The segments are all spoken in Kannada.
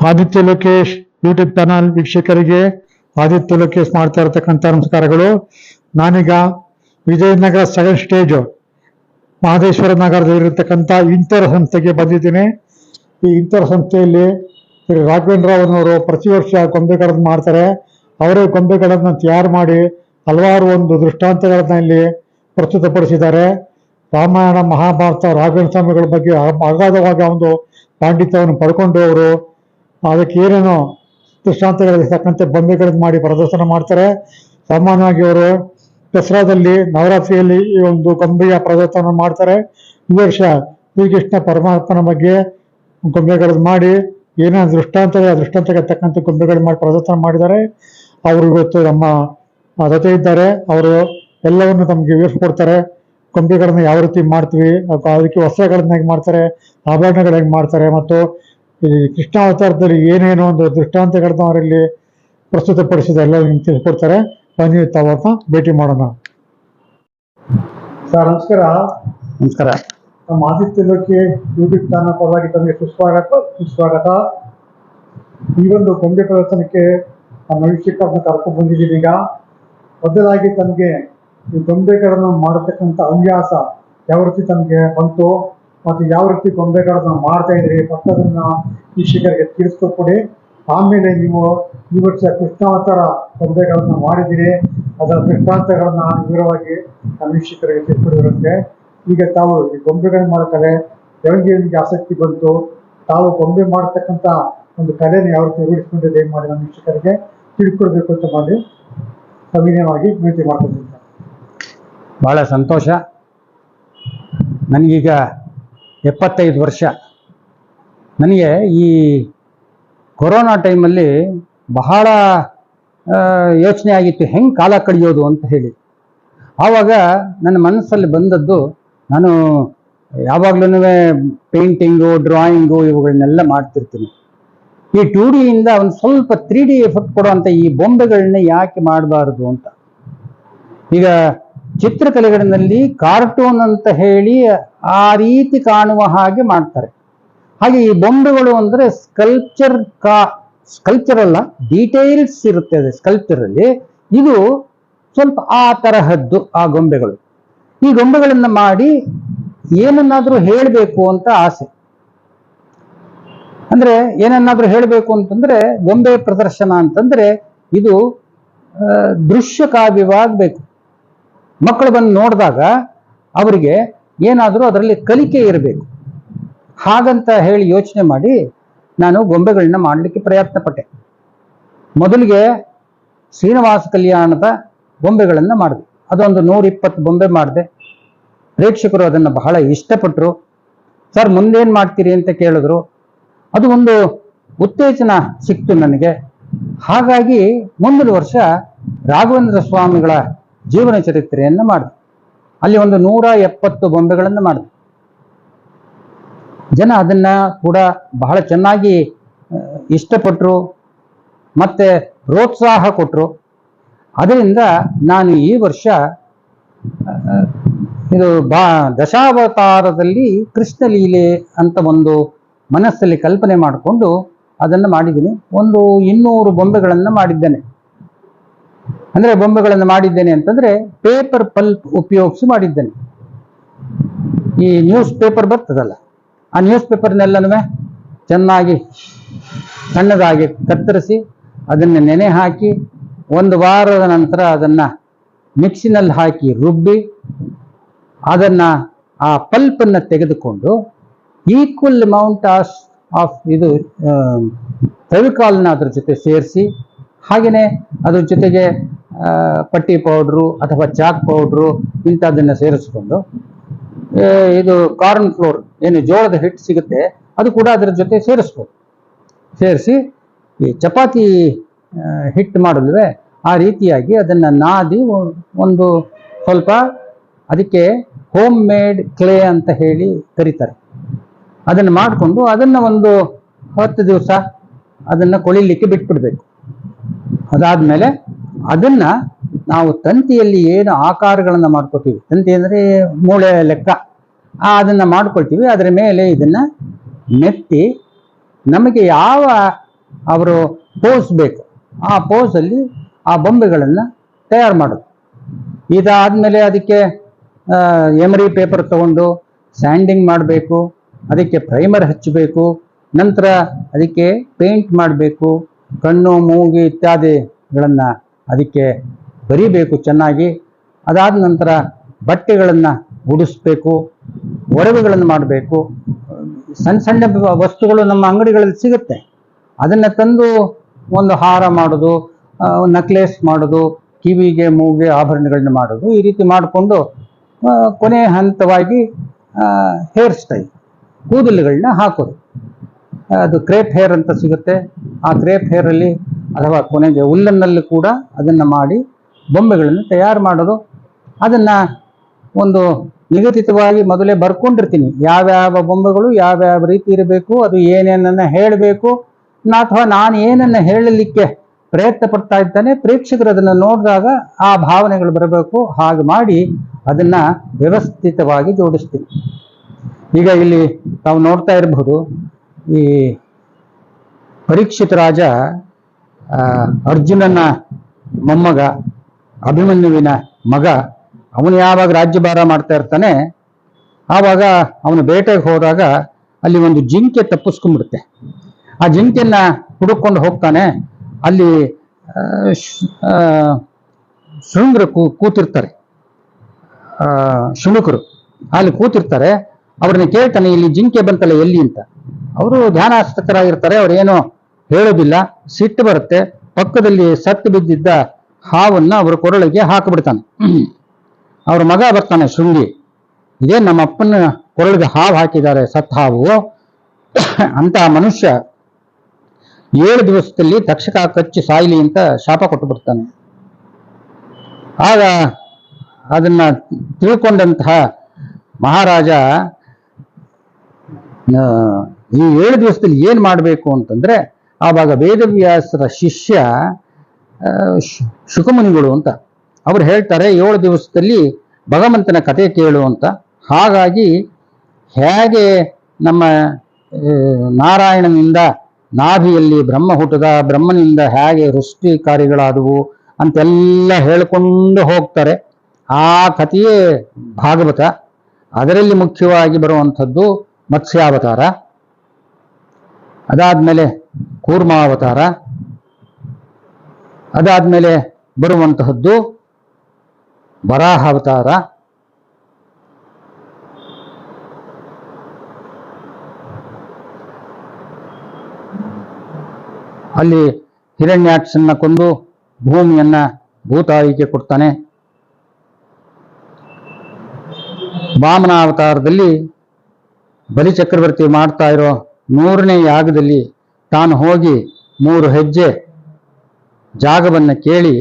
ಆದಿತ್ಯ ಲೋಕೇಶ್ ಯೂಟ್ಯೂಬ್ ಚಾನಲ್ ವೀಕ್ಷಕರಿಗೆ ಆದಿತ್ಯ ಲೋಕೇಶ್ ಮಾಡ್ತಾ ಇರತಕ್ಕಂಥ ನಮಸ್ಕಾರಗಳು. ನಾನೀಗ ವಿಜಯನಗರ ಸೆಕೆಂಡ್ ಸ್ಟೇಜ್ ಮಹದೇಶ್ವರ ನಗರದಲ್ಲಿರತಕ್ಕಂಥ ಇಂತರ್ ಸಂಸ್ಥೆಗೆ ಬಂದಿದ್ದೇನೆ. ಈ ಇಂತರ್ ಸಂಸ್ಥೆಯಲ್ಲಿ ಶ್ರೀ ರಾಘವೇಂದ್ರ ರಾವ್ನವರು ಪ್ರತಿ ವರ್ಷ ಗೊಂಬೆಗಳನ್ನು ಮಾಡ್ತಾರೆ. ಅವರೇ ಗೊಂಬೆಗಳನ್ನು ತಯಾರು ಮಾಡಿ ಹಲವಾರು ಒಂದು ದೃಷ್ಟಾಂತಗಳನ್ನ ಇಲ್ಲಿ ಪ್ರಸ್ತುತಪಡಿಸಿದ್ದಾರೆ. ರಾಮಾಯಣ, ಮಹಾಭಾರತ, ರಾಘವೇಂದ್ರ ಸ್ವಾಮಿಗಳ ಬಗ್ಗೆ ಅಗಾಧವಾಗಿ ಒಂದು ಪಾಂಡಿತ್ಯವನ್ನು ಪಡ್ಕೊಂಡು ಅವರು ಅದಕ್ಕೆ ಏನೇನೋ ದೃಷ್ಟಾಂತಗಳಿರ್ತಕ್ಕಂಥ ಗೊಂಬೆಗಳನ್ನು ಮಾಡಿ ಪ್ರದರ್ಶನ ಮಾಡ್ತಾರೆ. ಸಾಮಾನ್ಯವಾಗಿ ಅವರು ದಸರಾದಲ್ಲಿ, ನವರಾತ್ರಿಯಲ್ಲಿ ಈ ಒಂದು ಗೊಂಬೆಯ ಪ್ರದರ್ಶನ ಮಾಡ್ತಾರೆ. ಈ ವರ್ಷ ಶ್ರೀಕೃಷ್ಣ ಪರಮಾತ್ಮನ ಬಗ್ಗೆ ಗೊಂಬೆಗಳನ್ನು ಮಾಡಿ ಏನೇನು ದೃಷ್ಟಾಂತಕ್ಕೆ ತಕ್ಕಂಥ ಗೊಂಬೆಗಳು ಮಾಡಿ ಪ್ರದರ್ಶನ ಮಾಡಿದ್ದಾರೆ. ಅವರು ಇವತ್ತು ನಮ್ಮ ಜೊತೆ ಇದ್ದಾರೆ. ಅವರು ಎಲ್ಲವನ್ನು ನಮಗೆ ವಿವರಿಸ್ಕೊಡ್ತಾರೆ. ಗೊಂಬೆಗಳನ್ನ ಯಾವ ರೀತಿ ಮಾಡ್ತೀವಿ, ಅದಕ್ಕೆ ವಸ್ತ್ರಗಳನ್ನ ಹೇಗೆ ಮಾಡ್ತಾರೆ, ಆಭರಣಗಳು ಹೇಗೆ ಮಾಡ್ತಾರೆ, ಮತ್ತು ಈ ಕೃಷ್ಣಾವತಾರದಲ್ಲಿ ಏನೇನೋ ಒಂದು ದೃಷ್ಟಾಂತಗಳನ್ನ ಅವರಲ್ಲಿ ಪ್ರಸ್ತುತಪಡಿಸಿದ ಎಲ್ಲ ತಿಳಿಸ್ಕೊಡ್ತಾರೆ. ಬನ್ನಿ ತಾವನ್ನ ಭೇಟಿ ಮಾಡೋಣ. ಸರ್ ನಮಸ್ಕಾರ. ನಮಸ್ಕಾರ. ನಮ್ಮ ಆದಿತ್ಯ ಲೋಕಿ ಯೂಟ್ಯೂಬ್ ಚಾನಲ್ ಪರವಾಗಿ ತಮಗೆ ಸುಸ್ವಾಗತ. ಈ ಒಂದು ಗೊಂಬೆ ಪ್ರದರ್ಶನಕ್ಕೆ ನಮ್ಮ ವೀಕ್ಷಕರನ್ನ ಕರ್ಕೊಂಡು ಬಂದಿದ್ದೀವಿ. ಈಗ ಮೊದಲಾಗಿ ತಮಗೆ ಈ ಗೊಂಬೆಗಳನ್ನು ಮಾಡತಕ್ಕಂಥ ಹವ್ಯಾಸ ಯಾವ ರೀತಿ ತಮಗೆ ಬಂತು ಮತ್ತು ಯಾವ ರೀತಿ ಗೊಂಬೆಗಳನ್ನ ಮಾಡ್ತಾ ಇದ್ರಿ ಫಸ್ಟ್ ಅದನ್ನ ವೀಕ್ಷಕರಿಗೆ ತಿಳಿಸ್ಕೊಟ್ಬಿಡಿ. ಆಮೇಲೆ ನೀವು ಈ ವರ್ಷ ಕೃಷ್ಣಾವತಾರ ಗೊಂಬೆಗಳನ್ನ ಮಾಡಿದಿರಿ, ಅದರ ದೃಷ್ಟಾಂತಗಳನ್ನ ವಿವರವಾಗಿ ನಮ್ಮ ವೀಕ್ಷಕರಿಗೆ ತಿಳಿಸ್ಕೊಡಿರುತ್ತೆ. ಈಗ ತಾವು ಈ ಗೊಂಬೆಗಳನ್ನ ಮಾಡ್ತಾರೆ, ಯಾವಾಗ ನಿಮಗೆ ಆಸಕ್ತಿ ಬಂತು, ತಾವು ಗೊಂಬೆ ಮಾಡತಕ್ಕಂಥ ಒಂದು ಕಲೆಯನ್ನು ಯಾವ ರೀತಿ ರೂಢಿಸ್ಕೊಂಡಿದೆ ಮಾಡಿ ನಮ್ಮ ವೀಕ್ಷಕರಿಗೆ ತಿಳ್ಕೊಡ್ಬೇಕು ಅಂತ ಮಾಡಿ ಸವಿನಯವಾಗಿ ವಿನಂತಿ ಮಾಡ್ಕೊಳ್ತೀನಿ. ಬಹಳ ಸಂತೋಷ. ನನಗೀಗ 75 ವರ್ಷ. ನನಗೆ ಈ ಕೊರೋನಾ ಟೈಮಲ್ಲಿ ಬಹಳ ಯೋಚನೆ ಆಗಿತ್ತು, ಹೆಂಗೆ ಕಾಲ ಕಳೆಯೋದು ಅಂತ ಹೇಳಿ. ಆವಾಗ ನನ್ನ ಮನಸ್ಸಲ್ಲಿ ಬಂದದ್ದು, ನಾನು ಯಾವಾಗ್ಲೂ ಪೇಂಟಿಂಗು, ಡ್ರಾಯಿಂಗು ಇವುಗಳನ್ನೆಲ್ಲ ಮಾಡ್ತಿರ್ತೀನಿ. ಈ 2D ಇಂದ ಒಂದು ಸ್ವಲ್ಪ 3D ಎಫೆಕ್ಟ್ ಕೊಡುವಂಥ ಈ ಬೊಂಬೆಗಳನ್ನ ಯಾಕೆ ಮಾಡಬಾರ್ದು ಅಂತ. ಈಗ ಚಿತ್ರಕಲೆಗಳಲ್ಲಿ ಕಾರ್ಟೂನ್ ಅಂತ ಹೇಳಿ ಆ ರೀತಿ ಕಾಣುವ ಹಾಗೆ ಮಾಡ್ತಾರೆ. ಹಾಗೆ ಈ ಬೊಂಬೆಗಳು ಅಂದ್ರೆ ಸ್ಕಲ್ಪ್ಚರ್ ಅಲ್ಲ, ಡೀಟೇಲ್ಸ್ ಇರುತ್ತೆ ಅದು ಸ್ಕಲ್ಪ್ಚರ್ ಅಲ್ಲಿ. ಇದು ಸ್ವಲ್ಪ ಆ ತರಹದ್ದು ಆ ಗೊಂಬೆಗಳು. ಈ ಗೊಂಬೆಗಳನ್ನ ಮಾಡಿ ಏನನ್ನಾದ್ರೂ ಹೇಳಬೇಕು ಅಂತ ಆಸೆ. ಅಂದ್ರೆ ಏನನ್ನಾದ್ರೂ ಹೇಳಬೇಕು ಅಂತಂದ್ರೆ ಗೊಂಬೆ ಪ್ರದರ್ಶನ ಅಂತಂದ್ರೆ ಇದು ದೃಶ್ಯ ಕಾವ್ಯವಾಗಬೇಕು. ಮಕ್ಕಳು ಬಂದು ನೋಡಿದಾಗ ಅವರಿಗೆ ಏನಾದರೂ ಅದರಲ್ಲಿ ಕಲಿಕೆ ಇರಬೇಕು. ಹಾಗಂತ ಹೇಳಿ ಯೋಚನೆ ಮಾಡಿ ನಾನು ಗೊಂಬೆಗಳನ್ನ ಮಾಡಲಿಕ್ಕೆ ಪ್ರಯತ್ನ ಪಟ್ಟೆ. ಮೊದಲಿಗೆ ಶ್ರೀನಿವಾಸ ಕಲ್ಯಾಣದ ಗೊಂಬೆಗಳನ್ನು ಮಾಡಿದೆ. ಅದೊಂದು 120 ಬೊಂಬೆ ಮಾಡಿದೆ. ಪ್ರೇಕ್ಷಕರು ಅದನ್ನು ಬಹಳ ಇಷ್ಟಪಟ್ಟರು. ಸರ್ ಮುಂದೇನು ಮಾಡ್ತೀರಿ ಅಂತ ಕೇಳಿದ್ರು. ಅದು ಒಂದು ಉತ್ತೇಜನ ಸಿಕ್ತು ನನಗೆ. ಹಾಗಾಗಿ ಮುಂದಿನ ವರ್ಷ ರಾಘವೇಂದ್ರ ಸ್ವಾಮಿಗಳ ಜೀವನ ಚರಿತ್ರೆಯನ್ನು ಮಾಡಿದೆ. ಅಲ್ಲಿ ಒಂದು 170 ಬೊಂಬೆಗಳನ್ನು ಮಾಡಿದೆ. ಜನ ಅದನ್ನ ಕೂಡ ಬಹಳ ಚೆನ್ನಾಗಿ ಇಷ್ಟಪಟ್ಟರು, ಮತ್ತೆ ಪ್ರೋತ್ಸಾಹ ಕೊಟ್ಟರು. ಅದರಿಂದ ನಾನು ಈ ವರ್ಷ ಇದು ದಶಾವತಾರದಲ್ಲಿ ಕೃಷ್ಣ ಲೀಲೆ ಅಂತ ಒಂದು ಮನಸ್ಸಲ್ಲಿ ಕಲ್ಪನೆ ಮಾಡಿಕೊಂಡು ಅದನ್ನು ಮಾಡಿದ್ದೀನಿ. ಒಂದು 200 ಬೊಂಬೆಗಳನ್ನು ಮಾಡಿದ್ದೇನೆ. ಅಂದ್ರೆ ಬೊಂಬೆಗಳನ್ನು ಮಾಡಿದ್ದೇನೆ ಅಂತಂದ್ರೆ ಪೇಪರ್ ಪಲ್ಪ್ ಉಪಯೋಗಿಸಿ ಮಾಡಿದ್ದೇನೆ. ಈ ನ್ಯೂಸ್ ಪೇಪರ್ ಬರ್ತದಲ್ಲ, ಆ ನ್ಯೂಸ್ ಪೇಪರ್ನೆಲ್ಲನೂ ಚೆನ್ನಾಗಿ ಸಣ್ಣದಾಗಿ ಕತ್ತರಿಸಿ ಅದನ್ನು ನೆನೆ ಹಾಕಿ 1 ವಾರದ ನಂತರ ಅದನ್ನ ಮಿಕ್ಸಿನಲ್ಲಿ ಹಾಕಿ ರುಬ್ಬಿ ಅದನ್ನ ಆ ಪಲ್ಪನ್ನು ತೆಗೆದುಕೊಂಡು ಈಕ್ವಲ್ ಅಮೌಂಟ್ ಆಫ್ ಇದು ಫೆವಿಕಾಲ್ನ ಅದ್ರ ಜೊತೆ ಸೇರಿಸಿ, ಹಾಗೆಯೇ ಅದ್ರ ಜೊತೆಗೆ ಪಟ್ಟಿ ಪೌಡ್ರು ಅಥವಾ ಚಾಕ್ ಪೌಡ್ರು ಇಂಥದ್ದನ್ನು ಸೇರಿಸ್ಕೊಂಡು, ಇದು ಕಾರ್ನ್ ಫ್ಲೋರ್ ಏನು ಜೋಳದ ಹಿಟ್ಟು ಸಿಗುತ್ತೆ ಅದು ಕೂಡ ಅದರ ಜೊತೆ ಸೇರಿಸ್ಬೋದು. ಸೇರಿಸಿ ಈ ಚಪಾತಿ ಹಿಟ್ಟು ಮಾಡಲ್ವೇ ಆ ರೀತಿಯಾಗಿ ಅದನ್ನು ನಾದಿ ಒಂದು ಸ್ವಲ್ಪ, ಅದಕ್ಕೆ ಹೋಮ್ ಮೇಡ್ ಕ್ಲೇ ಅಂತ ಹೇಳಿ ಕರೀತಾರೆ, ಅದನ್ನು ಮಾಡಿಕೊಂಡು ಅದನ್ನು ಒಂದು 10 ದಿವಸ ಅದನ್ನು ಕೊಳಿಲಿಕ್ಕೆ ಬಿಟ್ಬಿಡ್ಬೇಕು. ಅದಾದ್ಮೇಲೆ ಅದನ್ನ ನಾವು ತಂತಿಯಲ್ಲಿ ಏನು ಆಕಾರಗಳನ್ನು ಮಾಡ್ಕೋತೀವಿ, ತಂತಿ ಅಂದರೆ ಮೂಳೆ ಲೆಕ್ಕ, ಅದನ್ನ ಮಾಡ್ಕೊಳ್ತೀವಿ. ಅದರ ಮೇಲೆ ಇದನ್ನ ನೆತ್ತಿ ನಮಗೆ ಯಾವ ಅವರು ಪೋಸ್ ಬೇಕು ಆ ಪೋಸಲ್ಲಿ ಆ ಬೊಂಬೆಗಳನ್ನು ತಯಾರು ಮಾಡೋದು. ಇದಾದ್ಮೇಲೆ ಅದಕ್ಕೆ ಎಮರಿ ಪೇಪರ್ ತಗೊಂಡು ಸ್ಯಾಂಡಿಂಗ್ ಮಾಡಬೇಕು, ಅದಕ್ಕೆ ಪ್ರೈಮರ್ ಹಚ್ಚಬೇಕು, ನಂತರ ಅದಕ್ಕೆ ಪೇಂಟ್ ಮಾಡಬೇಕು, ಕಣ್ಣು ಮೂಗು ಇತ್ಯಾದಿಗಳನ್ನು ಅದಕ್ಕೆ ಬರಿಬೇಕು ಚೆನ್ನಾಗಿ. ಅದಾದ ನಂತರ ಬಟ್ಟೆಗಳನ್ನು ಉಡಿಸ್ಬೇಕು, ಒಡವೆಗಳನ್ನು ಮಾಡಬೇಕು. ಸಣ್ಣ ಸಣ್ಣ ವಸ್ತುಗಳು ನಮ್ಮ ಅಂಗಡಿಗಳಲ್ಲಿ ಸಿಗುತ್ತೆ, ಅದನ್ನು ತಂದು ಒಂದು ಹಾರ ಮಾಡೋದು, ನಕ್ಲೆಸ್ ಮಾಡೋದು, ಕಿವಿಗೆ ಮೂಗಿಗೆ ಆಭರಣಗಳನ್ನ ಮಾಡೋದು, ಈ ರೀತಿ ಮಾಡಿಕೊಂಡು ಕೊನೆ ಹಂತವಾಗಿ ಹೇರ್ ಸ್ಟೈಲ್ ಕೂದಲುಗಳನ್ನ ಹಾಕೋದು. ಅದು ಕ್ರೇಪ್ ಹೇರ್ ಅಂತ ಸಿಗುತ್ತೆ. ಆ ಕ್ರೇಪ್ ಹೇರಲ್ಲಿ ಅಥವಾ ಕೊನೆಗೆ ಹುಲ್ಲನ್ನಲ್ಲಿ ಕೂಡ ಅದನ್ನು ಮಾಡಿ ಬೊಂಬೆಗಳನ್ನು ತಯಾರು ಮಾಡೋದು. ಅದನ್ನು ಒಂದು ನಿಗದಿತವಾಗಿ ಮೊದಲೇ ಬರ್ಕೊಂಡಿರ್ತೀನಿ, ಯಾವ್ಯಾವ ಬೊಂಬೆಗಳು ಯಾವ್ಯಾವ ರೀತಿ ಇರಬೇಕು, ಅದು ಏನೇನನ್ನು ಹೇಳಬೇಕು, ಅಥವಾ ನಾನು ಏನನ್ನು ಹೇಳಲಿಕ್ಕೆ ಪ್ರಯತ್ನ ಪಡ್ತಾ ಇದ್ದಾನೆ ಪ್ರೇಕ್ಷಕರು ಅದನ್ನು ನೋಡಿದಾಗ ಆ ಭಾವನೆಗಳು ಬರಬೇಕು. ಹಾಗೆ ಮಾಡಿ ಅದನ್ನು ವ್ಯವಸ್ಥಿತವಾಗಿ ಜೋಡಿಸ್ತೀನಿ. ಈಗ ಇಲ್ಲಿ ತಾವು ನೋಡ್ತಾ ಇರಬಹುದು, ಈ ಪರೀಕ್ಷಿತ ರಾಜ ಅರ್ಜುನನ ಮೊಮ್ಮಗ, ಅಭಿಮನ್ಯುವಿನ ಮಗ. ಅವನು ಯಾವಾಗ ರಾಜ್ಯಭಾರ ಮಾಡ್ತಾ ಇರ್ತಾನೆ ಆವಾಗ ಅವನು ಬೇಟೆಗೆ ಹೋದಾಗ ಅಲ್ಲಿ ಒಂದು ಜಿಂಕೆ ತಪ್ಪಿಸ್ಕೊಂಡ್ಬಿಡುತ್ತೆ. ಆ ಜಿಂಕೆಯನ್ನ ಹುಡುಕೊಂಡು ಹೋಗ್ತಾನೆ. ಅಲ್ಲಿ ಶೃಂಗರು ಕೂತಿರ್ತಾರೆ, ಶುನಕರು ಅಲ್ಲಿ ಕೂತಿರ್ತಾರೆ. ಅವ್ರನ್ನ ಕೇಳ್ತಾನೆ, ಇಲ್ಲಿ ಜಿಂಕೆ ಬಂತಲ್ಲ ಎಲ್ಲಿ ಅಂತ. ಅವರು ಧ್ಯಾನಾಸಕ್ತರಾಗಿರ್ತಾರೆ, ಅವ್ರೇನೋ ಹೇಳೋದಿಲ್ಲ. ಸಿಟ್ಟು ಬರುತ್ತೆ. ಪಕ್ಕದಲ್ಲಿ ಸತ್ತು ಬಿದ್ದಿದ್ದ ಹಾವನ್ನ ಅವರ ಕೊರಳಿಗೆ ಹಾಕಿಬಿಡ್ತಾನೆ. ಅವ್ರ ಮಗ ಬರ್ತಾನೆ ಶೃಂಗಿ, ಇದೇ ನಮ್ಮ ಅಪ್ಪನ ಕೊರಳಿಗೆ ಹಾವು ಹಾಕಿದ್ದಾರೆ, ಸತ್ ಹಾವು ಅಂತ ಮನುಷ್ಯ 7 ದಿವಸದಲ್ಲಿ ತಕ್ಷಕ ಕಚ್ಚಿ ಸಾಯ್ಲಿ ಅಂತ ಶಾಪ ಕೊಟ್ಟು ಬಿಡ್ತಾನೆ. ಆಗ ಅದನ್ನ ತಿಳ್ಕೊಂಡಂತಹ ಮಹಾರಾಜ ಈ 7 ದಿವಸದಲ್ಲಿ ಏನ್ ಮಾಡಬೇಕು ಅಂತಂದ್ರೆ, ಆವಾಗ ವೇದವ್ಯಾಸರ ಶಿಷ್ಯ ಶುಕಮುನಿಗಳು ಅಂತ ಅವ್ರು ಹೇಳ್ತಾರೆ, 7 ದಿವಸದಲ್ಲಿ ಭಗವಂತನ ಕಥೆ ಕೇಳು ಅಂತ. ಹಾಗಾಗಿ ಹೇಗೆ ನಮ್ಮ ನಾರಾಯಣನಿಂದ ನಾಭಿಯಲ್ಲಿ ಬ್ರಹ್ಮ ಹುಟ್ಟದ, ಬ್ರಹ್ಮನಿಂದ ಹೇಗೆ ಸೃಷ್ಟಿ ಕಾರ್ಯಗಳಾದವು ಅಂತೆಲ್ಲ ಹೇಳ್ಕೊಂಡು ಹೋಗ್ತಾರೆ. ಆ ಕಥೆಯೇ ಭಾಗವತ. ಅದರಲ್ಲಿ ಮುಖ್ಯವಾಗಿ ಬರುವಂಥದ್ದು ಮತ್ಸ್ಯಾವತಾರ, ಅದಾದ್ಮೇಲೆ ಕೂರ್ಮಾವತಾರ, ಅದಾದ್ಮೇಲೆ ಬರುವಂತಹದ್ದು ವರಾಹಾವತಾರ, ಅಲ್ಲಿ ಹಿರಣ್ಯಾಕ್ಷನ್ನ ಕೊಂದು ಭೂಮಿಯನ್ನ ಭೂತಾಯಿಗೆ ಕೊಡ್ತಾನೆ. ವಾಮನಾವತಾರದಲ್ಲಿ ಬಲಿಚಕ್ರವರ್ತಿ ಮಾಡ್ತಾ ಇರೋ 100ನೇ ಯಾಗದಲ್ಲಿ ತಾನು ಹೋಗಿ 3 ಹೆಜ್ಜೆ ಜಾಗವನ್ನ ಕೇಳಿ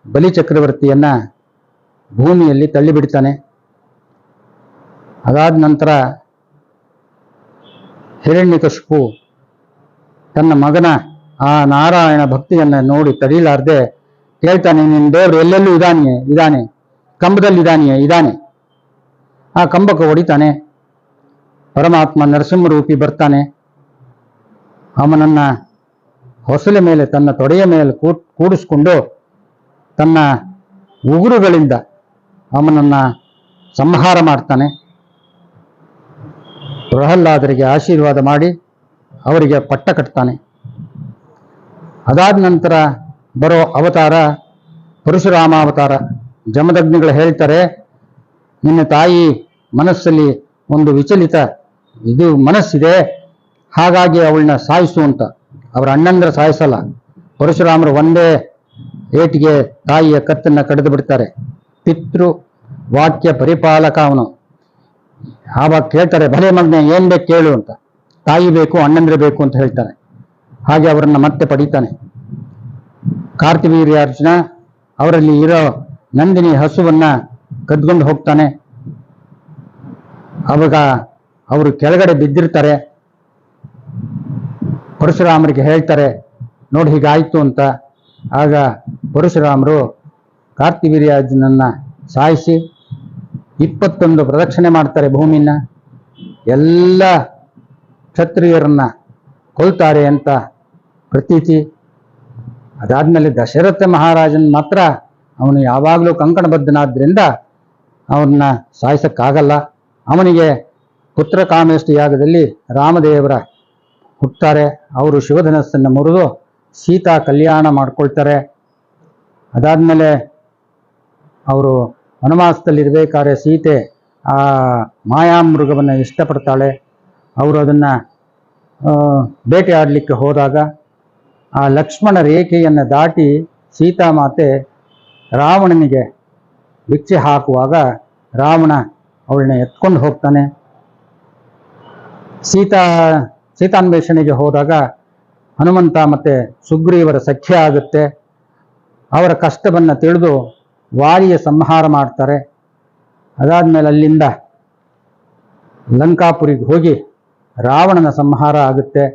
ಬಲಿಚಕ್ರವರ್ತಿಯನ್ನ ಭೂಮಿಯಲ್ಲಿ ತಳ್ಳಿಬಿಡ್ತಾನೆ. ಅದಾದ ನಂತರ ಹಿರಣ್ಯಕಶಿಪು ತನ್ನ ಮಗನ ಆ ನಾರಾಯಣ ಭಕ್ತಿಯನ್ನ ನೋಡಿ ತಡೀಲಾರ್ದೆ ಕೇಳ್ತಾನೆ, ನಿನ್ನ ದೇವರು ಎಲ್ಲೆಲ್ಲೂ ಇದಾನೆ, ಕಂಬದಲ್ಲಿ ಇದಾನೆ. ಆ ಕಂಬಕ್ಕೆ ಹೊಡಿತಾನೆ. ಪರಮಾತ್ಮ ನರಸಿಂಹರೂಪಿ ಬರ್ತಾನೆ. ಅವನನ್ನ ಹೊಸಲ ಮೇಲೆ ತನ್ನ ತೊಡೆಯ ಮೇಲೆ ಕೂಡಿಸ್ಕೊಂಡು ತನ್ನ ಉಗುರುಗಳಿಂದ ಅವನನ್ನ ಸಂಹಾರ ಮಾಡ್ತಾನೆ. ಪ್ರಹ್ಲಾದರಿಗೆ ಆಶೀರ್ವಾದ ಮಾಡಿ ಅವರಿಗೆ ಪಟ್ಟ ಕಟ್ತಾನೆ. ಅದಾದ ನಂತರ ಬರೋ ಅವತಾರ ಪರಶುರಾಮ ಅವತಾರ. ಜಮದಗ್ನಿಗಳು ಹೇಳ್ತಾರೆ, ನಿನ್ನ ತಾಯಿ ಮನಸ್ಸಲ್ಲಿ ಒಂದು ವಿಚಲಿತ ಮನಸ್ಸಿದೆ, ಹಾಗಾಗಿ ಅವಳನ್ನ ಸಾಯಿಸು ಅಂತ. ಅವರ ಅಣ್ಣಂದ್ರ ಸಾಯಿಸಲ್ಲ, ಪರಶುರಾಮರು ಒಂದೇ ಏಟಿಗೆ ತಾಯಿಯ ಕತ್ತನ್ನ ಕಡಿದು ಬಿಡ್ತಾರೆ. ಪಿತೃ ವಾಕ್ಯ ಪರಿಪಾಲಕ ಅವನು. ಆವಾಗ ಕೇಳ್ತಾರೆ, ಭಲೆ ಮಗ್ನೆ ಏನ್ ಬೇಕು ಕೇಳು ಅಂತ. ತಾಯಿ ಬೇಕು, ಅಣ್ಣಂದ್ರೆ ಬೇಕು ಅಂತ ಹೇಳ್ತಾನೆ. ಹಾಗೆ ಅವರನ್ನ ಮತ್ತೆ ಪಡಿತಾನೆ. ಕಾರ್ತಿವೀರ್ಯಾರ್ಜುನ ಅವರಲ್ಲಿ ಇರೋ ನಂದಿನಿ ಹಸುವನ್ನ ಕದ್ಕೊಂಡು ಹೋಗ್ತಾನೆ. ಅವಾಗ ಅವರು ಕೆಳಗಡೆ ಬಿದ್ದಿರ್ತಾರೆ. ಪರಶುರಾಮರಿಗೆ ಹೇಳ್ತಾರೆ, ನೋಡಿ ಹೀಗಾಯ್ತು ಅಂತ. ಆಗ ಪರಶುರಾಮರು ಕಾರ್ತಿವೀರ್ಯಾರ್ಜುನನ್ನ ಸಾಯಿಸಿ 21 ಪ್ರದಕ್ಷಿಣೆ ಮಾಡ್ತಾರೆ ಭೂಮಿನ. ಎಲ್ಲ ಕ್ಷತ್ರಿಯರನ್ನ ಕೊಲ್ತಾರೆ ಅಂತ ಪ್ರತೀತಿ. ಅದಾದ್ಮೇಲೆ ದಶರಥ ಮಹಾರಾಜನ್ ಮಾತ್ರ ಅವನು ಯಾವಾಗಲೂ ಕಂಕಣಬದ್ಧನಾದ್ರಿಂದ ಅವನ್ನ ಸಾಯಿಸಕ್ಕಾಗಲ್ಲ. ಅವನಿಗೆ ಪುತ್ರ ಕಾಮೇಷ್ಟಿ ಯಾಗದಲ್ಲಿ ರಾಮದೇವರ ಹುಟ್ಟುತ್ತಾರೆ. ಅವರು ಶಿವಧನಸ್ಸನ್ನು ಮುರಿದು ಸೀತಾ ಕಲ್ಯಾಣ ಮಾಡ್ಕೊಳ್ತಾರೆ. ಅದಾದ್ಮೇಲೆ ಅವರು ವನವಾಸದಲ್ಲಿರ್ಬೇಕಾದ್ರೆ ಸೀತೆ ಆ ಮಾಯಾಮೃಗವನ್ನು ಇಷ್ಟಪಡ್ತಾಳೆ. ಅವರು ಅದನ್ನು ಬೇಟೆಯಾಡಲಿಕ್ಕೆ ಹೋದಾಗ ಆ ಲಕ್ಷ್ಮಣ ರೇಖೆಯನ್ನು ದಾಟಿ ಸೀತಾಮಾತೆ ರಾವಣನಿಗೆ ಭಿಕ್ಷೆ ಹಾಕುವಾಗ ರಾವಣ ಅವಳನ್ನ ಎತ್ಕೊಂಡು ಹೋಗ್ತಾನೆ. ಸೀತಾನ್ವೇಷಣೆಗೆ ಹೋದಾಗ ಹನುಮಂತ ಮತ್ತೆ ಸುಗ್ರೀವರ ಸಖ್ಯ ಆಗುತ್ತೆ. ಅವರ ಕಷ್ಟವನ್ನು ತಿಳಿದು ವಾಲಿಯ ಸಂಹಾರ ಮಾಡ್ತಾರೆ. ಅದಾದ್ಮೇಲೆ ಅಲ್ಲಿಂದ ಲಂಕಾಪುರಿಗೆ ಹೋಗಿ ರಾವಣನ ಸಂಹಾರ ಆಗುತ್ತೆ.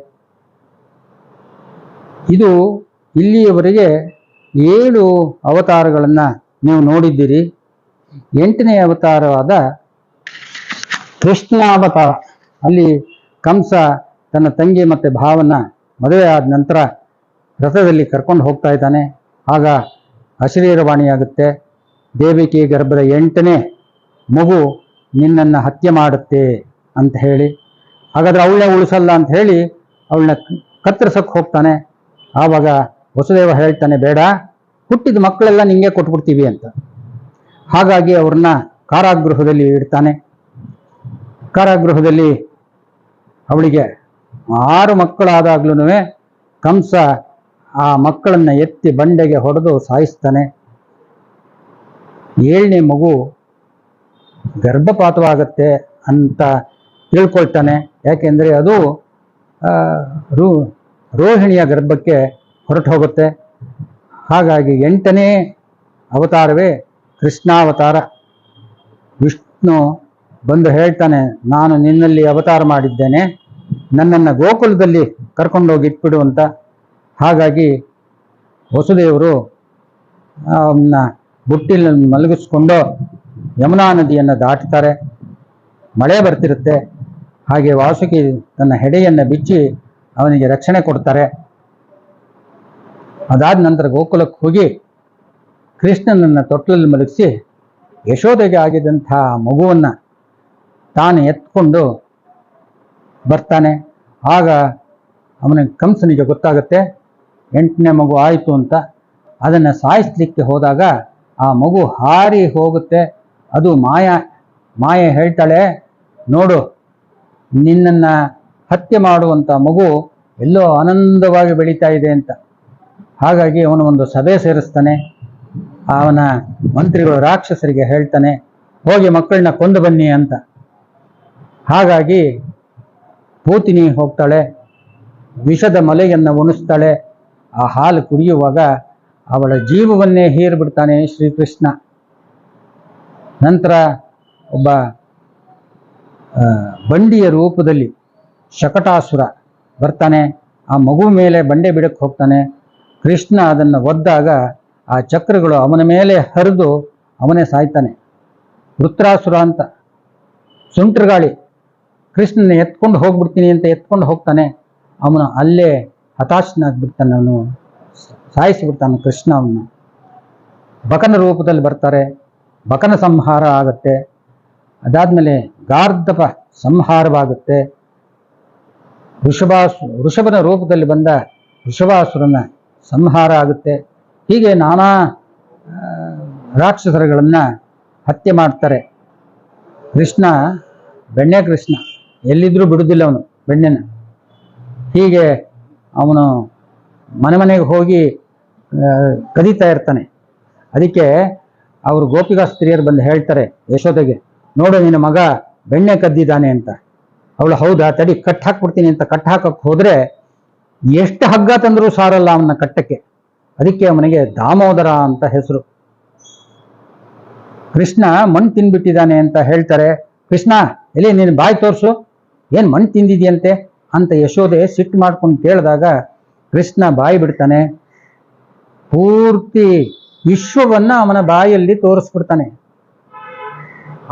ಇದು ಇಲ್ಲಿಯವರೆಗೆ 7 ಅವತಾರಗಳನ್ನು ನೀವು ನೋಡಿದ್ದೀರಿ. 8ನೇ ಅವತಾರವಾದ ಕೃಷ್ಣಾವತಾರ, ಅಲ್ಲಿ ಕಂಸ ತನ್ನ ತಂಗಿ ಮತ್ತೆ ಭಾವನ ಮದುವೆ ಆದ ನಂತರ ರಥದಲ್ಲಿ ಕರ್ಕೊಂಡು ಹೋಗ್ತಾ ಇದ್ದಾನೆ. ಆಗ ಅಶರೀರವಾಣಿಯಾಗುತ್ತೆ. ದೇವಿಕಿ ಗರ್ಭದ 8ನೇ ಮಗು ನಿನ್ನನ್ನು ಹತ್ಯೆ ಮಾಡುತ್ತೆ ಅಂತ ಹೇಳಿ, ಹಾಗಾದ್ರೆ ಅವಳೇ ಉಳಿಸಲ್ಲ ಅಂತ ಹೇಳಿ ಅವಳನ್ನ ಕತ್ತರಿಸಕ್ಕೆ ಹೋಗ್ತಾನೆ. ಆವಾಗ ವಸುದೇವ ಹೇಳ್ತಾನೆ, ಬೇಡ, ಹುಟ್ಟಿದ ಮಕ್ಕಳೆಲ್ಲ ನಿಂಗೆ ಕೊಟ್ಬಿಡ್ತೀವಿ ಅಂತ. ಹಾಗಾಗಿ ಅವ್ರನ್ನ ಕಾರಾಗೃಹದಲ್ಲಿ ಇಡ್ತಾನೆ. ಕಾರಾಗೃಹದಲ್ಲಿ ಅವಳಿಗೆ 6 ಮಕ್ಕಳಾದಾಗ್ಲೂ ಕಂಸ ಆ ಮಕ್ಕಳನ್ನ ಎತ್ತಿ ಬಂಡೆಗೆ ಹೊಡೆದು ಸಾಯಿಸ್ತಾನೆ. 7ನೇ ಮಗು ಗರ್ಭಪಾತವಾಗತ್ತೆ ಅಂತ ತಿಳ್ಕೊಳ್ತಾನೆ. ಯಾಕೆಂದರೆ ಅದು ರೋಹಿಣಿಯ ಗರ್ಭಕ್ಕೆ ಹೊರಟು ಹೋಗುತ್ತೆ. ಹಾಗಾಗಿ 8ನೇ ಅವತಾರವೇ ಕೃಷ್ಣಾವತಾರ. ವಿಷ್ಣು ಬಂದು ಹೇಳ್ತಾನೆ, ನಾನು ನಿನ್ನಲ್ಲಿ ಅವತಾರ ಮಾಡಿದ್ದೇನೆ, ನನ್ನನ್ನು ಗೋಕುಲದಲ್ಲಿ ಕರ್ಕೊಂಡೋಗಿ ಇಟ್ಬಿಡು ಅಂತ. ಹಾಗಾಗಿ ವಸುದೇವರು ಅವನ್ನ ಬುಟ್ಟಿಲನ್ನು ಮಲಗಿಸ್ಕೊಂಡು ಯಮುನಾ ನದಿಯನ್ನು ದಾಟ್ತಾರೆ. ಮಳೆ ಬರ್ತಿರುತ್ತೆ. ಹಾಗೆ ವಾಸುಕಿ ತನ್ನ ಹೆಡೆಯನ್ನು ಬಿಚ್ಚಿ ಅವನಿಗೆ ರಕ್ಷಣೆ ಕೊಡ್ತಾರೆ. ಅದಾದ ನಂತರ ಗೋಕುಲಕ್ಕೆ ಹೋಗಿ ಕೃಷ್ಣನನ್ನು ತೊಟ್ಟಲಲ್ಲಿ ಮಲಗಿಸಿ ಯಶೋದೆಗೆ ಆಗಿದ್ದಂಥ ಮಗುವನ್ನು ತಾನು ಎತ್ಕೊಂಡು ಬರ್ತಾನೆ. ಆಗ ಅವನಿಗೆ ಕಂಸನಿಗೆ ಗೊತ್ತಾಗುತ್ತೆ 8ನೇ ಮಗು ಆಯಿತು ಅಂತ. ಅದನ್ನು ಸಾಯಿಸ್ಲಿಕ್ಕೆ ಹೋದಾಗ ಆ ಮಗು ಹಾರಿ ಹೋಗುತ್ತೆ. ಅದು ಮಾಯೆ ಹೇಳ್ತಾಳೆ, ನೋಡು, ನಿನ್ನನ್ನು ಹತ್ಯೆ ಮಾಡುವಂಥ ಮಗು ಎಲ್ಲೋ ಆನಂದವಾಗಿ ಬೆಳೀತಾ ಇದೆ ಅಂತ. ಹಾಗಾಗಿ ಅವನು ಒಂದು ಸಭೆ ಸೇರಿಸ್ತಾನೆ. ಅವನ ಮಂತ್ರಿಗಳು ರಾಕ್ಷಸರಿಗೆ ಹೇಳ್ತಾನೆ, ಹೋಗಿ ಮಕ್ಕಳನ್ನ ಕೊಂದು ಬನ್ನಿ ಅಂತ. ಹಾಗಾಗಿ ಪೂತಿನಿ ಹೋಗ್ತಾಳೆ, ವಿಷದ ಮಲೆಯನ್ನು ಉಣಿಸ್ತಾಳೆ. ಆ ಹಾಲು ಕುಡಿಯುವಾಗ ಅವಳ ಜೀವವನ್ನೇ ಹೀರಿಬಿಡ್ತಾನೆ ಶ್ರೀಕೃಷ್ಣ. ನಂತರ ಒಬ್ಬ ಬಂಡಿಯ ರೂಪದಲ್ಲಿ ಶಕಟಾಸುರ ಬರ್ತಾನೆ. ಆ ಮಗು ಮೇಲೆ ಬಂಡೆ ಬಿಡಕ್ಕೆ ಹೋಗ್ತಾನೆ. ಕೃಷ್ಣ ಅದನ್ನು ಒದ್ದಾಗ ಆ ಚಕ್ರಗಳು ಅವನ ಮೇಲೆ ಹರಿದು ಅವನೇ ಸಾಯ್ತಾನೆ. ವೃತ್ರಾಸುರ ಅಂತ ಸುಂಟ್ರಗಾಳಿ ಕೃಷ್ಣನ ಎತ್ಕೊಂಡು ಹೋಗ್ಬಿಡ್ತೀನಿ ಅಂತ ಎತ್ಕೊಂಡು ಹೋಗ್ತಾನೆ. ಅವನು ಅಲ್ಲೇ ಹತಾಶನಾಗ್ಬಿಡ್ತಾನೆ, ಅವನು ಸಾಯಿಸಿಬಿಡ್ತಾನೆ ಕೃಷ್ಣ ಅವನು. ಬಕನ ರೂಪದಲ್ಲಿ ಬರ್ತಾರೆ, ಬಕನ ಸಂಹಾರ ಆಗುತ್ತೆ. ಅದಾದ್ಮೇಲೆ ಗಾರ್ಧಪ ಸಂಹಾರವಾಗುತ್ತೆ. ವೃಷಭನ ರೂಪದಲ್ಲಿ ಬಂದ ವೃಷಭಾಸುರನ ಸಂಹಾರ ಆಗುತ್ತೆ. ಹೀಗೆ ನಾನಾ ರಾಕ್ಷಸರುಗಳನ್ನು ಹತ್ಯೆ ಮಾಡ್ತಾರೆ. ಕೃಷ್ಣ ಬೆಣ್ಣೆ ಕೃಷ್ಣ, ಎಲ್ಲಿದ್ರೂ ಬಿಡುವುದಿಲ್ಲ ಅವನು ಬೆಣ್ಣೆನ. ಹೀಗೆ ಅವನು ಮನೆಗೆ ಹೋಗಿ ಕದೀತಾ ಇರ್ತಾನೆ. ಅದಕ್ಕೆ ಅವರು ಗೋಪಿಕಾ ಸ್ತ್ರೀಯರು ಬಂದು ಹೇಳ್ತಾರೆ ಯಶೋದೆಗೆ, ನೋಡು ನಿನ್ನ ಮಗ ಬೆಣ್ಣೆ ಕದ್ದಿದ್ದಾನೆ ಅಂತ. ಅವಳು ಹೌದಾ, ತಡಿ ಕಟ್ ಹಾಕ್ಬಿಡ್ತೀನಿ ಅಂತ ಕಟ್ ಹಾಕಕ್ಕೆ ಹೋದ್ರೆ ಎಷ್ಟು ಹಗ್ಗ ತಂದರೂ ಸಾರಲ್ಲ ಅವನ ಕಟ್ಟಕ್ಕೆ. ಅದಕ್ಕೆ ಅವನಿಗೆ ದಾಮೋದರ ಅಂತ ಹೆಸರು. ಕೃಷ್ಣ ಮಣ್ಣು ತಿಂದ್ಬಿಟ್ಟಿದ್ದಾನೆ ಅಂತ ಹೇಳ್ತಾರೆ. ಕೃಷ್ಣ ಎಲ್ಲಿ ನೀನು ಬಾಯಿ ತೋರಿಸು, ಏನು ಮಣ್ಣು ತಿಂದಿದೆಯಂತೆ ಅಂತ ಯಶೋದೆ ಸಿಟ್ಟು ಮಾಡ್ಕೊಂಡು ಕೇಳಿದಾಗ ಕೃಷ್ಣ ಬಾಯಿ ಬಿಡ್ತಾನೆ. ಪೂರ್ತಿ ವಿಶ್ವವನ್ನ ಅವನ ಬಾಯಲ್ಲಿ ತೋರಿಸ್ಬಿಡ್ತಾನೆ.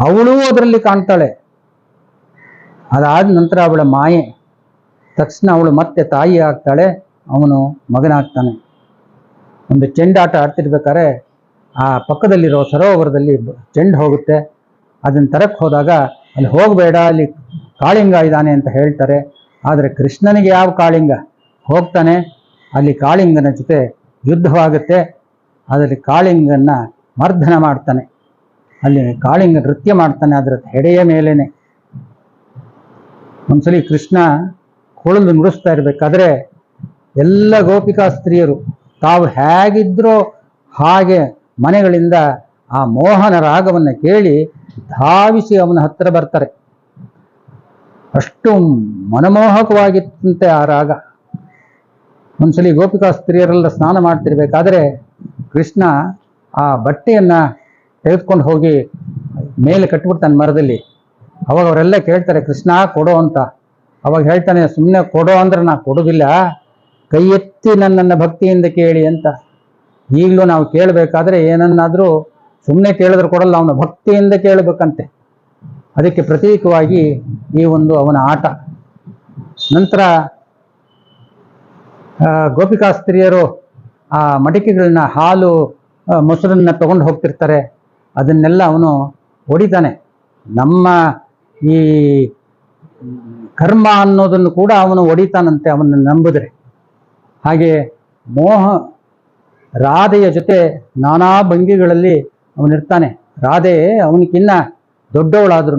ಅವಳು ಅದರಲ್ಲಿ ಕಾಣ್ತಾಳೆ. ಅದಾದ ನಂತರ ಅವಳ ಮಾಯೆ ತಕ್ಷಣ ಅವಳು ಮತ್ತೆ ತಾಯಿ ಆಗ್ತಾಳೆ, ಅವನು ಮಗನಾಗ್ತಾನೆ. ಒಂದು ಚೆಂಡಾಟ ಆಡ್ತಿರ್ಬೇಕಾದ್ರೆ ಆ ಪಕ್ಕದಲ್ಲಿರೋ ಸರೋವರದಲ್ಲಿ ಚೆಂಡು ಹೋಗುತ್ತೆ. ಅದನ್ನು ತರಕ್ಕೆ ಹೋದಾಗ ಅಲ್ಲಿ ಹೋಗಬೇಡ, ಅಲ್ಲಿ ಕಾಳಿಂಗ ಇದ್ದಾನೆ ಅಂತ ಹೇಳ್ತಾರೆ. ಆದರೆ ಕೃಷ್ಣನಿಗೆ ಯಾವ ಕಾಳಿಂಗ? ಹೋಗ್ತಾನೆ, ಅಲ್ಲಿ ಕಾಳಿಂಗನ ಜೊತೆ ಯುದ್ಧವಾಗುತ್ತೆ. ಅದರಲ್ಲಿ ಕಾಳಿಂಗನ್ನ ಮರ್ದನ ಮಾಡ್ತಾನೆ, ಅಲ್ಲಿ ಕಾಳಿಂಗ ನೃತ್ಯ ಮಾಡ್ತಾನೆ ಅದರ ಹೆಡೆಯ ಮೇಲೇನೆ. ಒಂದ್ಸಲಿ ಕೃಷ್ಣ ಕೊಳಲು ನುಡಿಸ್ತಾ ಇರಬೇಕಾದ್ರೆ ಎಲ್ಲ ಗೋಪಿಕಾ ಸ್ತ್ರೀಯರು ತಾವು ಹೇಗಿದ್ರೋ ಹಾಗೆ ಮನೆಗಳಿಂದ ಆ ಮೋಹನ ರಾಗವನ್ನು ಕೇಳಿ ಧಾವಿಸಿ ಅವನ ಹತ್ತಿರ ಬರ್ತಾರೆ. ಅಷ್ಟು ಮನಮೋಹಕವಾಗಿತ್ತಂತೆ ಆ ರಾಗ. ಒಂದ್ಸಲಿ ಗೋಪಿಕಾ ಸ್ತ್ರೀಯರೆಲ್ಲ ಸ್ನಾನ ಮಾಡ್ತಿರ್ಬೇಕಾದ್ರೆ ಕೃಷ್ಣ ಆ ಬಟ್ಟೆಯನ್ನ ತೆಗೆದುಕೊಂಡು ಹೋಗಿ ಮೇಲೆ ಕಟ್ಬಿಡ್ತಾನೆ ಮರದಲ್ಲಿ. ಅವಾಗ ಅವರೆಲ್ಲ ಕೇಳ್ತಾರೆ, ಕೃಷ್ಣ ಕೊಡೋ ಅಂತ. ಅವಾಗ ಹೇಳ್ತಾನೆ, ಸುಮ್ಮನೆ ಕೊಡೋ ಅಂದ್ರೆ ನಾ ಕೊಡೋದಿಲ್ಲ, ಕೈ ಎತ್ತಿ ನನ್ನನ್ನು ಭಕ್ತಿಯಿಂದ ಕೇಳಿ ಅಂತ. ಈಗಲೂ ನಾವು ಕೇಳಬೇಕಾದ್ರೆ ಏನನ್ನಾದರೂ ಸುಮ್ಮನೆ ಕೇಳಿದ್ರೆ ಕೊಡಲ್ಲ, ಅವನ ಭಕ್ತಿಯಿಂದ ಕೇಳಬೇಕಂತೆ. ಅದಕ್ಕೆ ಪ್ರತೀಕವಾಗಿ ಈ ಒಂದು ಅವನ ಆಟ. ನಂತರ ಗೋಪಿಕಾ ಸ್ತ್ರೀಯರು ಆ ಮಡಿಕೆಗಳನ್ನ, ಹಾಲು ಮೊಸರನ್ನ ತಗೊಂಡು ಹೋಗ್ತಿರ್ತಾರೆ. ಅದನ್ನೆಲ್ಲ ಅವನು ಹೊಡಿತಾನೆ. ನಮ್ಮ ಈ ಕರ್ಮ ಅನ್ನೋದನ್ನು ಕೂಡ ಅವನು ಹೊಡಿತಾನಂತೆ, ಅವನನ್ನು ನಂಬಿದ್ರೆ. ಹಾಗೆ ರಾಧೆಯ ಜೊತೆ ನಾನಾ ಭಂಗಿಗಳಲ್ಲಿ ಅವನಿರ್ತಾನೆ. ರಾಧೆ ಅವನಿಗಿನ್ನ ದೊಡ್ಡವಳಾದ್ರೂ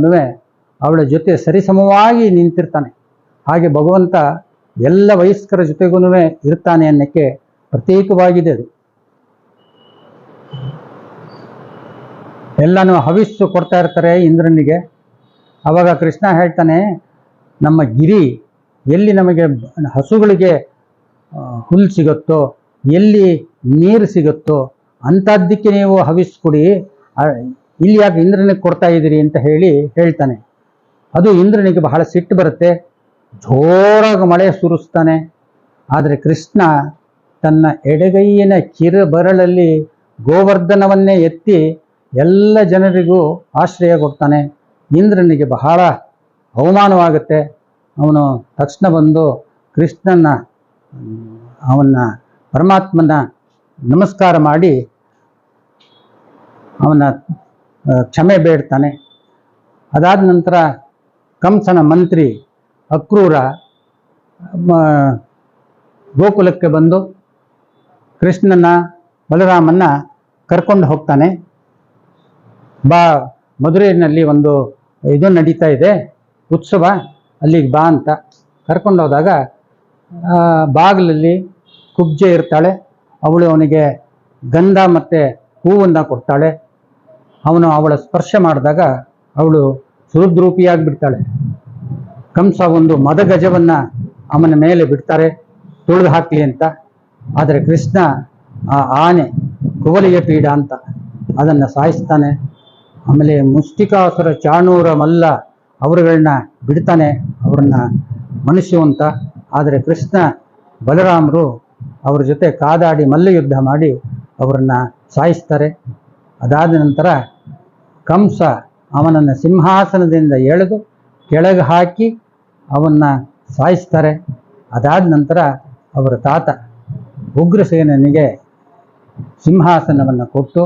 ಅವಳ ಜೊತೆ ಸರಿಸಮವಾಗಿ ನಿಂತಿರ್ತಾನೆ. ಹಾಗೆ ಭಗವಂತ ಎಲ್ಲ ವಯಸ್ಕರ ಜೊತೆಗೂ ಇರ್ತಾನೆ ಅನ್ನಕ್ಕೆ ಪ್ರತ್ಯೇಕವಾಗಿದೆ ಅದು. ಎಲ್ಲನೂ ಹವಿಸ್ಸು ಕೊಡ್ತಾ ಇರ್ತಾರೆ ಇಂದ್ರನಿಗೆ. ಅವಾಗ ಕೃಷ್ಣ ಹೇಳ್ತಾನೆ, ನಮ್ಮ ಗಿರಿ ಎಲ್ಲಿ ನಮಗೆ ಹಸುಗಳಿಗೆ ಹುಲ್ಲು ಸಿಗುತ್ತೋ, ಎಲ್ಲಿ ನೀರು ಸಿಗುತ್ತೋ ಅಂಥದ್ದಕ್ಕೆ ನೀವು ಹವಿಸ್ ಕೊಡಿ, ಇಲ್ಲಿ ಯಾಕೆ ಇಂದ್ರನಿಗೆ ಕೊಡ್ತಾ ಇದ್ದೀರಿ ಅಂತ ಹೇಳ್ತಾನೆ. ಅದು ಇಂದ್ರನಿಗೆ ಬಹಳ ಸಿಟ್ಟು ಬರುತ್ತೆ. ಜೋರಾಗಿ ಮಳೆ ಸುರಿಸ್ತಾನೆ. ಆದರೆ ಕೃಷ್ಣ ತನ್ನ ಎಡಗೈಯಿನ ಕಿರುಬರಳಲ್ಲಿ ಗೋವರ್ಧನವನ್ನೇ ಎತ್ತಿ ಎಲ್ಲ ಜನರಿಗೂ ಆಶ್ರಯ ಕೊಡ್ತಾನೆ. ಇಂದ್ರನಿಗೆ ಬಹಳ ಅವಮಾನವಾಗುತ್ತೆ. ಅವನು ತಕ್ಷಣ ಬಂದು ಅವನ ಪರಮಾತ್ಮನ ನಮಸ್ಕಾರ ಮಾಡಿ ಅವನ ಕ್ಷಮೆ ಬೇಡ್ತಾನೆ. ಅದಾದ ನಂತರ ಕಂಸನ ಮಂತ್ರಿ ಅಕ್ರೂರ ಗೋಕುಲಕ್ಕೆ ಬಂದು ಕೃಷ್ಣನ ಬಲರಾಮನ್ನ ಕರ್ಕೊಂಡು ಹೋಗ್ತಾನೆ. ಮಧುರೈನಲ್ಲಿ ಒಂದು ಇದು ನಡೀತಾ ಇದೆ, ಉತ್ಸವ, ಅಲ್ಲಿಗೆ ಬಾ ಅಂತ ಕರ್ಕೊಂಡು ಹೋದಾಗ ಬಾಗಿಲಲ್ಲಿ ಕುಬ್ಜೆ ಇರ್ತಾಳೆ. ಅವಳು ಅವನಿಗೆ ಗಂಧ ಮತ್ತು ಹೂವನ್ನು ಕೊಡ್ತಾಳೆ. ಅವನು ಅವಳ ಸ್ಪರ್ಶ ಮಾಡಿದಾಗ ಅವಳು ಸುರುದ್ರೂಪಿಯಾಗಿಬಿಡ್ತಾಳೆ. ಕಂಸ ಒಂದು ಮದಗಜವನ್ನು ಅವನ ಮೇಲೆ ಬಿಡ್ತಾರೆ, ತುಳಿದು ಹಾಕಲಿ ಅಂತ. ಆದರೆ ಕೃಷ್ಣ ಆ ಆನೆ ಕುವಲಿಯ ಪೀಡ ಅಂತ ಅದನ್ನು ಸಾಯಿಸ್ತಾನೆ. ಆಮೇಲೆ ಮುಷ್ಟಿಕಾಸುರ, ಚಾಣೂರ, ಮಲ್ಲ ಅವರುಗಳನ್ನ ಬಿಡ್ತಾನೆ, ಅವ್ರನ್ನ ಮನುಷ್ಯವಂತ. ಆದರೆ ಕೃಷ್ಣ ಬಲರಾಮರು ಅವ್ರ ಜೊತೆ ಕಾದಾಡಿ ಮಲ್ಲ ಯುದ್ಧ ಮಾಡಿ ಅವರನ್ನ ಸಾಯಿಸ್ತಾರೆ. ಅದಾದ ನಂತರ ಕಂಸ ಅವನನ್ನು ಸಿಂಹಾಸನದಿಂದ ಎಳೆದು ಕೆಳಗೆ ಹಾಕಿ ಅವನ್ನ ಸಾಯಿಸ್ತಾರೆ. ಅದಾದ ನಂತರ ಅವರ ತಾತ ಉಗ್ರಸೇನನಿಗೆ ಸಿಂಹಾಸನವನ್ನು ಕೊಟ್ಟು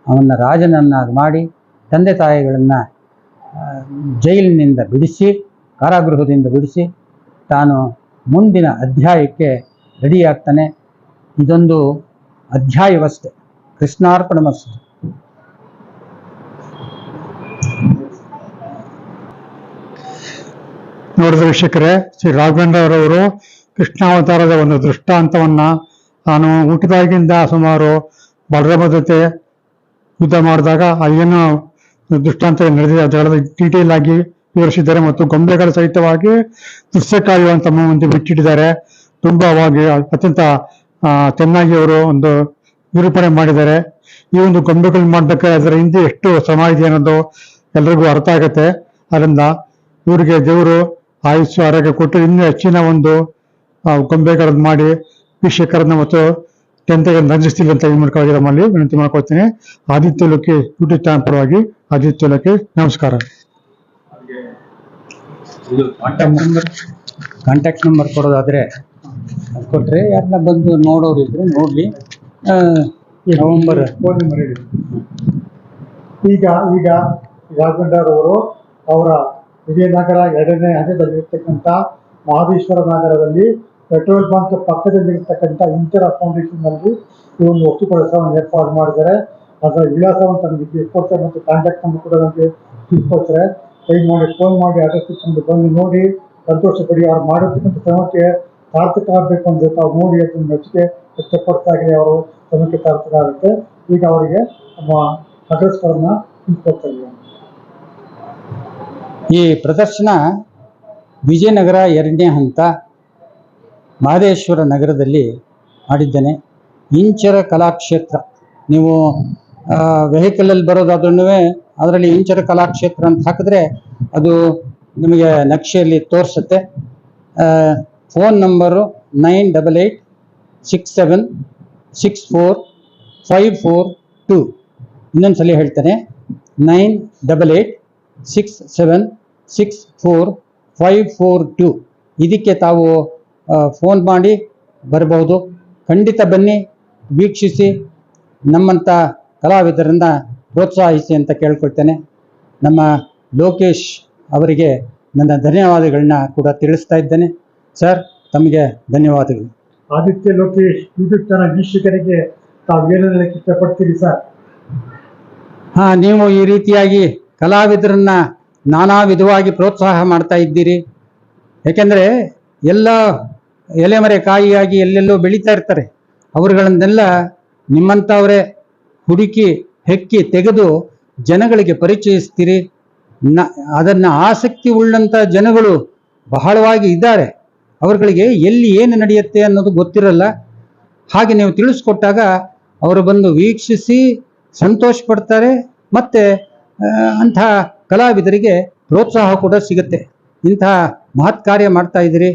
ಅವನ್ನ ರಾಜನನ್ನಾಗಿ ಮಾಡಿ ತಂದೆ ತಾಯಿಗಳನ್ನು ಜೈಲಿನಿಂದ ಬಿಡಿಸಿ, ಕಾರಾಗೃಹದಿಂದ ಬಿಡಿಸಿ ತಾನು ಮುಂದಿನ ಅಧ್ಯಾಯಕ್ಕೆ ರೆಡಿಯಾಗ್ತಾನೆ. ಇದೊಂದು ಅಧ್ಯಾಯವಷ್ಟೇ. ಕೃಷ್ಣಾರ್ಪಣಮಸ್ತು. ನೋಡಿದ ವೀಕ್ಷಕರೇ, ಶ್ರೀ ರಾಘವೇಂದ್ರ ಅವರವರು ಕೃಷ್ಣಾವತಾರದ ಒಂದು ದೃಷ್ಟಾಂತವನ್ನ ನಾನು ಹುಟ್ಟಿದಾಗಿಂದ ಸುಮಾರು ಬಲರಾಮ ಜೊತೆ ಯುದ್ಧ ಮಾಡಿದಾಗ ಏನು ದೃಷ್ಟಾಂತ ನಡೆದಿದೆ ಅದರ ಡೀಟೇಲ್ ಆಗಿ ವಿವರಿಸಿದ್ದಾರೆ ಮತ್ತು ಗೊಂಬೆಗಳ ಸಹಿತವಾಗಿ ದೃಶ್ಯಕಾರ್ಯವನ್ನು ತಮ್ಮ ಮುಂದೆ ಬಿಚ್ಚಿಟ್ಟಿದ್ದಾರೆ. ತುಂಬಾ ಅತ್ಯಂತ ಚೆನ್ನಾಗಿ ಅವರು ಒಂದು ನಿರೂಪಣೆ ಮಾಡಿದ್ದಾರೆ. ಈ ಒಂದು ಗೊಂಬೆಗಳನ್ನ ಮಾಡ್ಬೇಕಾದ್ರೆ ಅದರ ಹಿಂದೆ ಎಷ್ಟು ಶ್ರಮ ಇದೆ ಅನ್ನೋದು ಎಲ್ರಿಗೂ ಅರ್ಥ ಆಗುತ್ತೆ. ಅದರಿಂದ ಇವರಿಗೆ ದೇವರು ಆಯುಷ್ಯ ಆರೋಗ್ಯ ಕೊಟ್ಟು ಇನ್ನೂ ಹೆಚ್ಚಿನ ಒಂದು ಗೊಂಬೆಗಳನ್ನು ಮಾಡಿ ವೀಕ್ಷಕರನ್ನ ಮತ್ತು ಜನತೆಗೆ ರಂಜಿಸ್ತಿಲ್ಲ ಅಂತ ಈ ಮೂಲಕವಾಗಿ ನಮ್ಮಲ್ಲಿ ವಿನಂತಿ ಮಾಡ್ಕೊಳ್ತೀನಿ. ಆದಿತ್ಯ ಲೋಕಿ ಯೂಟ್ಯೂಬ್ ಚಾನಲ್ ಪರವಾಗಿ ಆದಿತ್ಯ ಲೋಕಿ ನಮಸ್ಕಾರ. ಕಾಂಟ್ಯಾಕ್ಟ್ ನಂಬರ್ ಕೊಡೋದಾದ್ರೆ ಅದು ಕೊಟ್ಟರೆ ಯಾರನ್ನ ಬಂದು ನೋಡೋರು ಇದ್ರೆ ನೋಡಲಿ. ನವೆಂಬರ್ ಫೋನ್ ನಂಬರ್ ಹೇಳಿ. ಈಗ ಈಗ ರಾಘವೇಂದ್ರರವರು ಅವರ ವಿಜಯನಗರ 2ನೇ ಹಂತದಲ್ಲಿರ್ತಕ್ಕಂಥ ಮಹದೇಶ್ವರ ನಗರದಲ್ಲಿ ಪೆಟ್ರೋಲ್ ಬಂಕ್ ಪಕ್ಕದಲ್ಲಿರ್ತಕ್ಕಂಥ ಇಂತರ ಫೌಂಡೇಶನ್ನಲ್ಲಿ ಈ ಒಂದು ವಸ್ತು ಪ್ರದರ್ಶನವನ್ನು ಏರ್ಪಾಡು ಮಾಡಿದ್ದಾರೆ. ಅದರ ವಿಳಾಸವನ್ನು ತಮಗೆ ಕೊಡ್ತಾರೆ ಮತ್ತು ಕಾಂಟ್ಯಾಕ್ಟ್ ನಂಬರ್ ಕೂಡ ನಮಗೆ ತಿಳಿಸ್ಕೊಡ್ತಾರೆ. ಮಾಡಿ ಫೋನ್ ಮಾಡಿ ಅಡ್ರೆಸ್ ಇಟ್ಕೊಂಡು ಬಂದು ನೋಡಿ ಸಂತೋಷ ಪಡಿ. ಅವ್ರು ಮಾಡಿರ್ತಕ್ಕಂಥ ಶ್ರಮಕ್ಕೆ ಸಾರ್ಥಕ ಆಗಬೇಕು ಅಂದರೆ ತಾವು ನೋಡಿ ಅದನ್ನು ಮೆಚ್ಚುಗೆ ವ್ಯಕ್ತಪಡಿಸಿದಾಗಲೇ ಅವರು ಶ್ರಮಕ್ಕೆ ಸಾರ್ಥಕ ಆಗುತ್ತೆ. ಈಗ ಅವರಿಗೆ ನಮ್ಮ ಅಡ್ರೆಸ್ಗಳನ್ನು ತಿಳಿಸ್ಕೊಡ್ತಾ ಇದ್ದೀವಿ. ಈ ಪ್ರದರ್ಶನ ವಿಜಯನಗರ 2ನೇ ಹಂತ ಮಹದೇಶ್ವರ ನಗರದಲ್ಲಿ ಮಾಡಿದ್ದೇನೆ. ಇಂಚರ ಕಲಾಕ್ಷೇತ್ರ, ನೀವು ವೆಹಿಕಲಲ್ಲಿ ಬರೋದಾದ್ರೂ ಅದರಲ್ಲಿ ಇಂಚರ ಕಲಾಕ್ಷೇತ್ರ ಅಂತ ಹಾಕಿದ್ರೆ ಅದು ನಿಮಗೆ ನಕ್ಷೆಯಲ್ಲಿ ತೋರಿಸುತ್ತೆ. Phone number 9867645442. ಇನ್ನೊಂದ್ಸಲ ಹೇಳ್ತೇನೆ, 9867645442. ಇದಕ್ಕೆ ತಾವು ಫೋನ್ ಮಾಡಿ ಬರಬಹುದು. ಖಂಡಿತ ಬನ್ನಿ, ವೀಕ್ಷಿಸಿ, ನಮ್ಮಂಥ ಕಲಾವಿದರನ್ನು ಪ್ರೋತ್ಸಾಹಿಸಿ ಅಂತ ಕೇಳ್ಕೊಳ್ತೇನೆ. ನಮ್ಮ ಲೋಕೇಶ್ ಅವರಿಗೆ ನನ್ನ ಧನ್ಯವಾದಗಳನ್ನ ಕೂಡ ತಿಳಿಸ್ತಾ ಇದ್ದೇನೆ. ಸರ್, ತಮಗೆ ಧನ್ಯವಾದಗಳು. ಆದಿತ್ಯ ಲೋಕೇಶ್ ಯೂಟ್ಯೂಬ್ ಚಾನಲ್ ವೀಕ್ಷಕರಿಗೆ ತಾವು ಏನು ಹೇಳಕ್ಕೆ ಇಷ್ಟಪಡ್ತೀರಿ ಸರ್? ನೀವು ಈ ರೀತಿಯಾಗಿ ಕಲಾವಿದರನ್ನ ನಾನಾ ವಿಧವಾಗಿ ಪ್ರೋತ್ಸಾಹ ಮಾಡ್ತಾ ಇದ್ದೀರಿ. ಯಾಕೆಂದರೆ ಎಲ್ಲ ಎಲೆಮರೆ ಕಾಯಿಯಾಗಿ ಎಲ್ಲೆಲ್ಲೋ ಬೆಳೀತಾ ಇರ್ತಾರೆ. ಅವರುಗಳನ್ನೆಲ್ಲ ನಿಮ್ಮಂಥವರೇ ಹುಡುಕಿ ಹೆಕ್ಕಿ ತೆಗೆದು ಜನಗಳಿಗೆ ಪರಿಚಯಿಸ್ತೀರಿ. ಅದನ್ನು ಆಸಕ್ತಿ ಉಳ್ಳಂಥ ಜನಗಳು ಬಹಳವಾಗಿ ಇದ್ದಾರೆ. ಅವರುಗಳಿಗೆ ಎಲ್ಲಿ ಏನು ನಡೆಯುತ್ತೆ ಅನ್ನೋದು ಗೊತ್ತಿರಲ್ಲ. ಹಾಗೆ ನೀವು ತಿಳಿಸ್ಕೊಟ್ಟಾಗ ಅವರು ಬಂದು ವೀಕ್ಷಿಸಿ ಸಂತೋಷ ಪಡ್ತಾರೆ. ಮತ್ತು ಅಂಥ ಕಲಾವಿದರಿಗೆ ಪ್ರೋತ್ಸಾಹ ಕೂಡ ಸಿಗುತ್ತೆ. ಇಂಥ ಮಹತ್ ಕಾರ್ಯ ಮಾಡ್ತಾ ಇದ್ದೀರಿ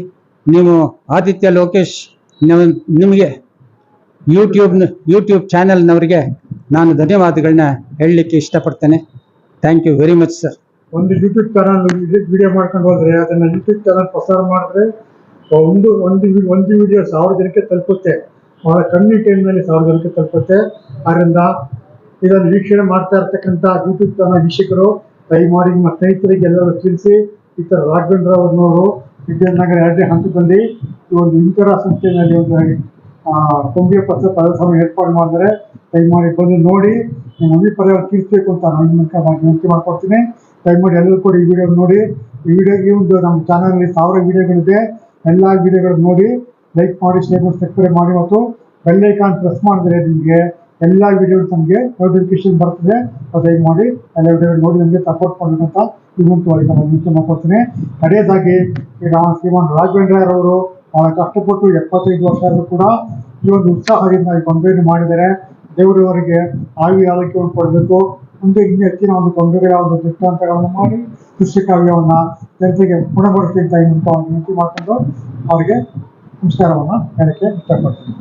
ನೀವು. ಆದಿತ್ಯ ಲೋಕೇಶ್, ನಿಮಗೆ ಯೂಟ್ಯೂಬ್ ಚಾನೆಲ್ನವರಿಗೆ ನಾನು ಧನ್ಯವಾದಗಳನ್ನ ಹೇಳಲಿಕ್ಕೆ ಇಷ್ಟಪಡ್ತೇನೆ. Thank you very much sir. ಒಂದು ಯೂಟ್ಯೂಬ್ ಚಾನಲ್ ವಿಡಿಯೋ ಮಾಡ್ಕೊಂಡು ಹೋದರೆ ಅದನ್ನು ಯೂಟ್ಯೂಬ್ ಚಾನಲ್ ಪ್ರಸಾರ ಮಾಡಿದ್ರೆ ಒಂದು ವಿಡಿಯೋ 1000 ಜನಕ್ಕೆ ತಲುಪುತ್ತೆ. ಬಹಳ ಕಮ್ಮಿ ಟೈಮ್ನಲ್ಲಿ 1000 ಜನಕ್ಕೆ ತಲುಪುತ್ತೆ. ಆದ್ದರಿಂದ ಇದನ್ನು ವೀಕ್ಷಣೆ ಮಾಡ್ತಾ ಇರ್ತಕ್ಕಂಥ ಯೂಟ್ಯೂಬ್ ಚಾನಲ್ ವೀಕ್ಷಕರು ದಯಮಾಡಿ ನಿಮ್ಮ ಸ್ನೇಹಿತರಿಗೆ ಎಲ್ಲರೂ ತಿಳಿಸಿ. ಈ ಥರ ರಾಘವೇಂದ್ರ ಅವ್ರನ್ನವರು ವಿಜಯನಗರ 2ನೇ ಹಂತದಲ್ಲಿ ಈ ಒಂದು ಇಂತರ ಸಂಸ್ಥೆಯಲ್ಲಿ ಒಂದು ಕೊಂಬಿಯ ಪತ್ರ ಪ್ರದರ್ಶನ ಏರ್ಪಾಡು ಮಾಡಿದರೆ ದಯಮಾಡಿ ಬಂದು ನೋಡಿ ನಿಮ್ಮ ಅಭಿಪ್ರಾಯ ತಿಳಿಸ್ಬೇಕು ಅಂತ ನಾನು ವಿನಂತಿ ಮಾಡ್ಕೊಡ್ತೀನಿ. ದಯಮಾಡಿ ಎಲ್ಲರೂ ಕೂಡ ಈ ವಿಡಿಯೋ ನೋಡಿ. ಈ ಒಂದು ನಮ್ಮ ಚಾನಲ್ನಲ್ಲಿ 1000 ವಿಡಿಯೋಗಳಿದೆ. ಎಲ್ಲ ವಿಡಿಯೋಗಳನ್ನು ನೋಡಿ, ಲೈಕ್ ಮಾಡಿ, ಶೇರ್ ಮಾಡಿ, ಸಬ್ಸ್ಕ್ರೈಬ್ ಮಾಡಿ ಮತ್ತು ಬೆಲ್ ಐಕಾನ್ ಪ್ರೆಸ್ ಮಾಡಿದ್ರೆ ನಿಮಗೆ ಎಲ್ಲ ವಿಡಿಯೋಗಳು ನಮಗೆ ನೋಟಿಫಿಕೇಶನ್ ಬರ್ತದೆ. ದಯಮಾಡಿ ಎಲ್ಲ ವಿಡಿಯೋ ನೋಡಿ ನಮಗೆ ಸಪೋರ್ಟ್ ಮಾಡಬೇಕಂತ ವಿನಂತಿ ಮಾಡ್ಕೊಡ್ತೀನಿ. ಕಡೆಯದಾಗಿ ಈಗ ಶ್ರೀಮಾನ್ ರಾಘವೇಂದ್ರರವರು ಬಹಳ ಕಷ್ಟಪಟ್ಟು 75 ವರ್ಷ ಆದರೂ ಕೂಡ ಈ ಒಂದು ಉತ್ಸಾಹದಿಂದ ಈ ಗೊಂಬೆಯನ್ನು ಮಾಡಿದ್ದಾರೆ. ದೇವರವರಿಗೆ ಆರೋಗ್ಯ ಕೊಡಬೇಕು. ಮುಂದೆ ಇನ್ನೂ ಹೆಚ್ಚಿನ ಒಂದು ಗೊಂಬೆಗಳ ಒಂದು ದೃಷ್ಟಾಂತಗಳನ್ನು ಮಾಡಿ ಕೃಷಿ ಕಾವ್ಯವನ್ನು ಜನತೆಗೆ ಗುಣಪಡಿಸಿ ಅಂತ ವಿನಂತಿ ಮಾಡಿಕೊಂಡು ಅವರಿಗೆ ನಮಸ್ಕಾರವನ್ನು ಹೇಳಕ್ಕೆ ಇಷ್ಟಪಡ್ತೀನಿ.